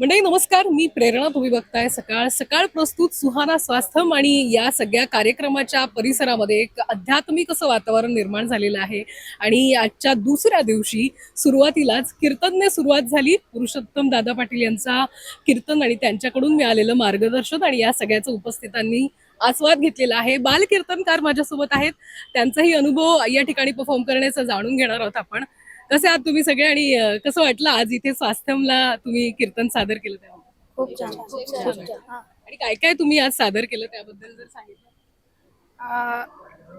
मंडळी नमस्कार, मी प्रेरणा. तुम्ही बघताय सकाळ सकाळ प्रस्तुत सुहाना स्वास्थ्यम आणि या सगळ्या कार्यक्रमाच्या परिसरामध्ये एक आध्यात्मिक असं वातावरण निर्माण झालेलं आहे. आणि आजच्या दुसऱ्या दिवशी सुरुवातीलाच कीर्तनने सुरुवात झाली. पुरुषोत्तम दादा पाटील यांचा कीर्तन आणि त्यांच्याकडून मिळालेलं मार्गदर्शन आणि या सगळ्याचा उपस्थितांनी आस्वाद घेतलेला आहे. बाल कीर्तनकार माझ्यासोबत आहेत, त्यांचाही अनुभव या ठिकाणी परफॉर्म करण्याचा जाणून घेणार आहोत आपण. कसे आहात तुम्ही सगळे आणि कसं वाटलं आज इथे स्वास्थ्यमला तुम्ही कीर्तन सादर केलं तेव्हा? खूप छान. खूप छान वाटलं. आणि काय काय तुम्ही आज सादर केलं त्याबद्दल जर सांगितलं?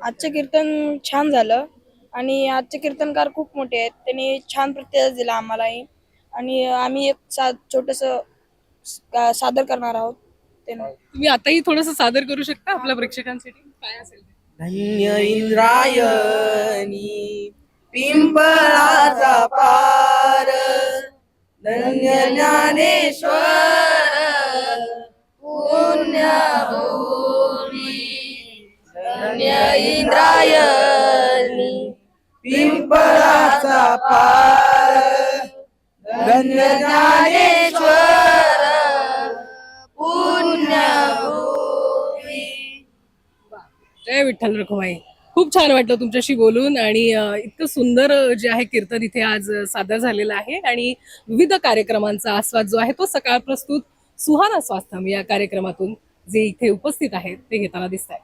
आजचे कीर्तन छान झालं आणि आजचे कीर्तनकार खूप मोठे आहेत. त्यांनी छान प्रतिसाद दिला आम्हालाही आणि आम्ही एक छोटस सादर करणार आहोत. तुम्ही आताही थोडंसं सादर करू शकता आपल्या प्रेक्षकांसाठी? काय असेल ते? धन्य इंद्रायणी पिंपळाचा पार, धन्य ज्ञानेश्वर पुण्यभूमी, धन्य इंद्रायणी पिंपळाचा पार, धन्य ज्ञानेश्वर पुण्यभूमी. जय विठ्ठल रखुमाई. खूप छान वाटलं तुमच्याशी बोलून आणि इतकं सुंदर जे आहे कीर्तन इथे आज सादर झालेलं आहे आणि विविध कार्यक्रमांचा आस्वाद जो आहे तो सकाळ प्रस्तुत सुहाना स्वास्थ्यम या कार्यक्रमातून जे इथे उपस्थित आहेत ते घेताना दिसत आहेत.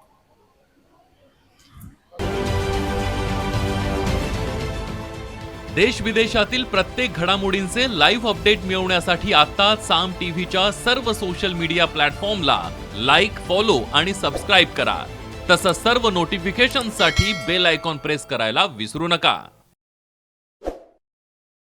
देश विदेशातील प्रत्येक घडामोडींचे लाईव्ह अपडेट मिळवण्यासाठी आता साम टीव्हीच्या सर्व सोशल मीडिया प्लॅटफॉर्मला लाईक, फॉलो आणि सबस्क्राईब करा. तसंच सर्व नोटिफिकेशनसाठी बेल आयकॉन प्रेस करायला विसरू नका.